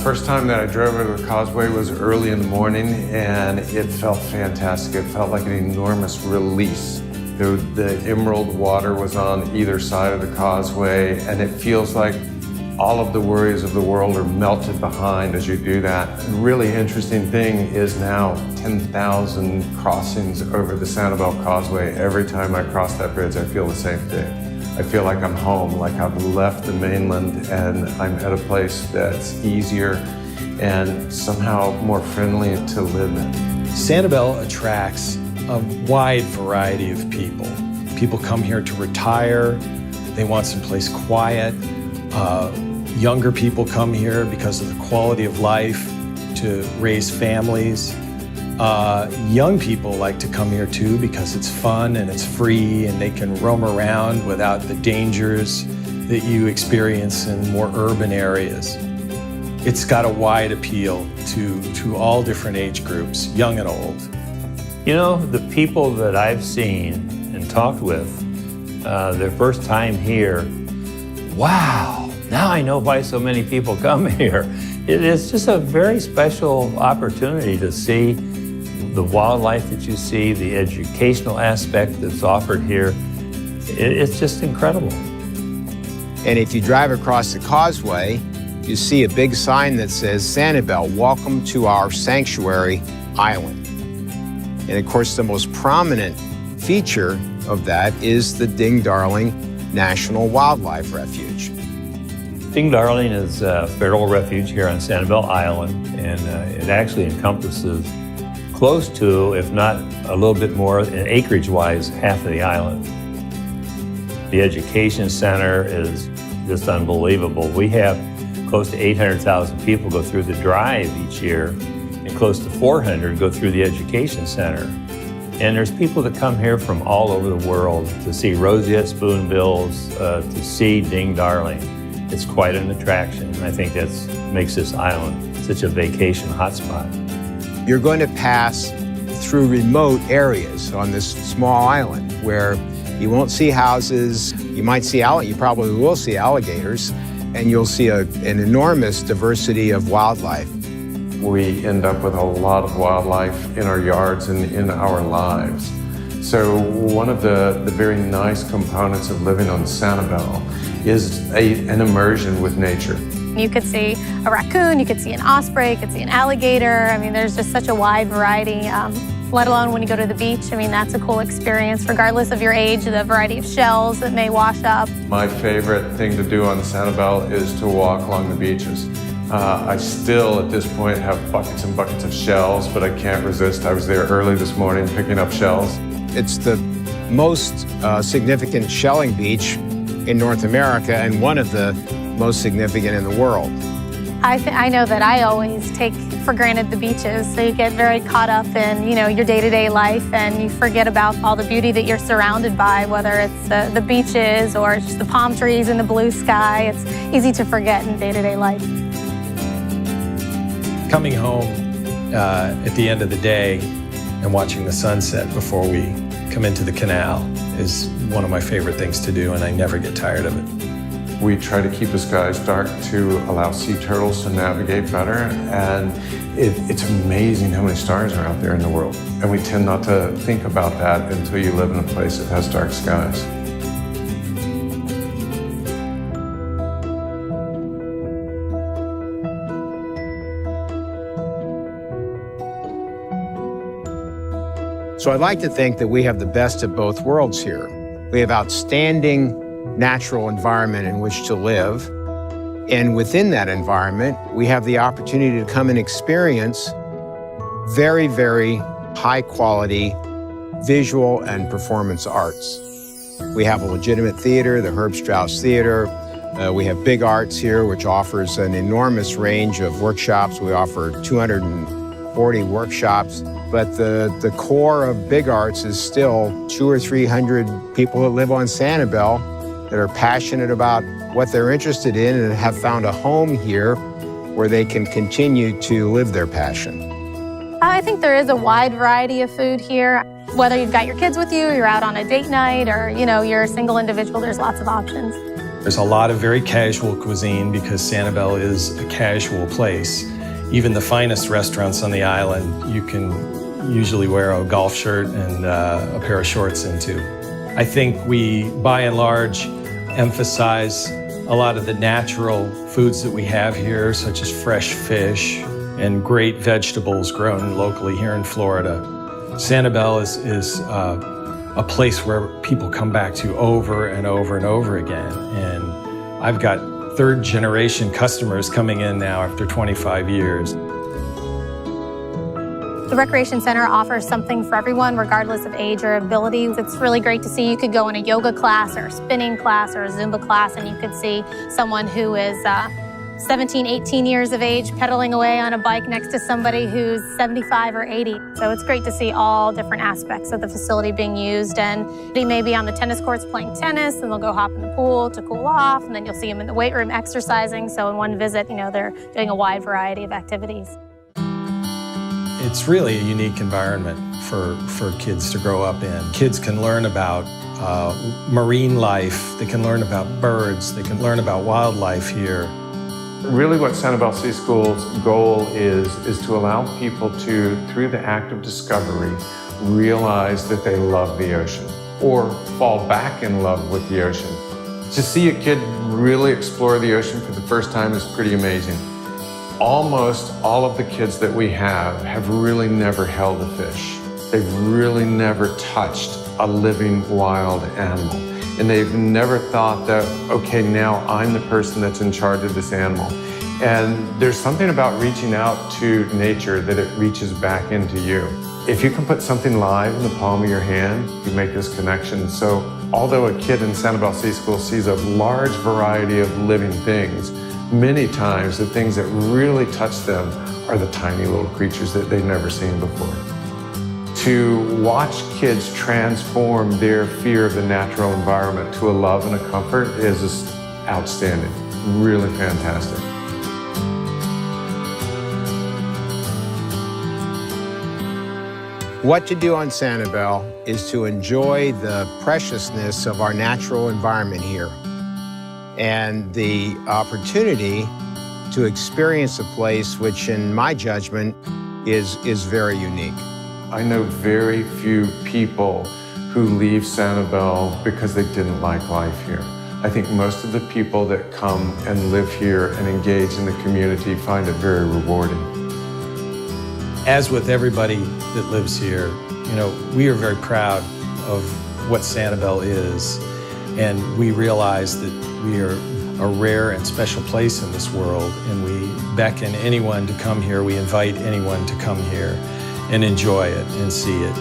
First time that I drove over the causeway was early in the morning, and it felt fantastic. It felt like an enormous release. The emerald water was on either side of the causeway, and it feels like all of the worries of the world are melted behind as you do that. The really interesting thing is now 10,000 crossings over the Sanibel Causeway. Every time I cross that bridge, I feel the same thing. I feel like I'm home, like I've left the mainland and I'm at a place that's easier and somehow more friendly to live in. Sanibel attracts a wide variety of people. People come here to retire, they want someplace quiet. Younger people come here because of the quality of life, to raise families. Young people like to come here too because it's fun and it's free and they can roam around without the dangers that you experience in more urban areas. It's got a wide appeal to all different age groups, young and old. You know, the people that I've seen and talked with, their first time here, wow, now I know why so many people come here. It is just a very special opportunity to see the wildlife that you see, the educational aspect that's offered here. It's just incredible. And if you drive across the causeway, you see a big sign that says, Sanibel, welcome to our sanctuary island. And of course, the most prominent feature of that is the Ding Darling National Wildlife Refuge. Ding Darling is a federal refuge here on Sanibel Island, and it actually encompasses close to, if not a little bit more, acreage-wise, half of the island. The education center is just unbelievable. We have close to 800,000 people go through the drive each year, and close to 400 go through the education center. And there's people that come here from all over the world to see roseate spoonbills, to see Ding Darling. It's quite an attraction. I think that makes this island such a vacation hotspot. You're going to pass through remote areas on this small island where you won't see houses, you probably will see alligators, and you'll see an enormous diversity of wildlife. We end up with a lot of wildlife in our yards and in our lives. So one of the very nice components of living on Sanibel is an immersion with nature. You could see a raccoon, you could see an osprey, you could see an alligator. I mean, there's just such a wide variety, let alone when you go to the beach. I mean, that's a cool experience, regardless of your age, the variety of shells that may wash up. My favorite thing to do on Sanibel is to walk along the beaches. I still, at this point, have buckets and buckets of shells, but I can't resist. I was there early this morning picking up shells. It's the most significant shelling beach in North America and one of the most significant in the world. I know that I always take for granted the beaches, so you get very caught up in, your day-to-day life, and you forget about all the beauty that you're surrounded by, whether it's the beaches or just the palm trees and the blue sky. It's easy to forget in day-to-day life. Coming home at the end of the day and watching the sunset before we come into the canal is one of my favorite things to do, and I never get tired of it. We try to keep the skies dark to allow sea turtles to navigate better, and it's amazing how many stars are out there in the world. And we tend not to think about that until you live in a place that has dark skies. So I'd like to think that we have the best of both worlds here. We have outstanding natural environment in which to live. And within that environment, we have the opportunity to come and experience very, very high quality visual and performance arts. We have a legitimate theater, the Herb Strauss Theater. We have Big Arts here, which offers an enormous range of workshops. We offer 240 workshops. But the core of Big Arts is still 200 or 300 people that live on Sanibel that are passionate about what they're interested in and have found a home here where they can continue to live their passion. I think there is a wide variety of food here. Whether you've got your kids with you, you're out on a date night, or you're a single individual, there's lots of options. There's a lot of very casual cuisine because Sanibel is a casual place. Even the finest restaurants on the island, you can usually wear a golf shirt and a pair of shorts into. I think we, by and large, emphasize a lot of the natural foods that we have here, such as fresh fish and great vegetables grown locally here in Florida. Sanibel is a place where people come back to over and over and over again. And I've got third-generation customers coming in now after 25 years. The Recreation Center offers something for everyone, regardless of age or ability. It's really great to see. You could go in a yoga class or a spinning class or a Zumba class, and you could see someone who is 17, 18 years of age pedaling away on a bike next to somebody who's 75 or 80. So it's great to see all different aspects of the facility being used. And they may be on the tennis courts playing tennis, and they'll go hop in the pool to cool off, and then you'll see them in the weight room exercising. So in one visit, they're doing a wide variety of activities. It's really a unique environment for kids to grow up in. Kids can learn about marine life, they can learn about birds, they can learn about wildlife here. Really what Sanibel Sea School's goal is to allow people to, through the act of discovery, realize that they love the ocean or fall back in love with the ocean. To see a kid really explore the ocean for the first time is pretty amazing. Almost all of the kids that we have really never held a fish. They've really never touched a living wild animal. And they've never thought that, okay, now I'm the person that's in charge of this animal. And there's something about reaching out to nature that it reaches back into you. If you can put something live in the palm of your hand, you make this connection. So although a kid in Sanibel Sea School sees a large variety of living things, many times the things that really touch them are the tiny little creatures that they've never seen before. To watch kids transform their fear of the natural environment to a love and a comfort is just outstanding, really fantastic. What to do on Sanibel is to enjoy the preciousness of our natural environment here and the opportunity to experience a place which, in my judgment, is very unique. I know very few people who leave Sanibel because they didn't like life here. I think most of the people that come and live here and engage in the community find it very rewarding. As with everybody that lives here, we are very proud of what Sanibel is, and we realize that we are a rare and special place in this world, and we beckon anyone to come here. We invite anyone to come here and enjoy it and see it.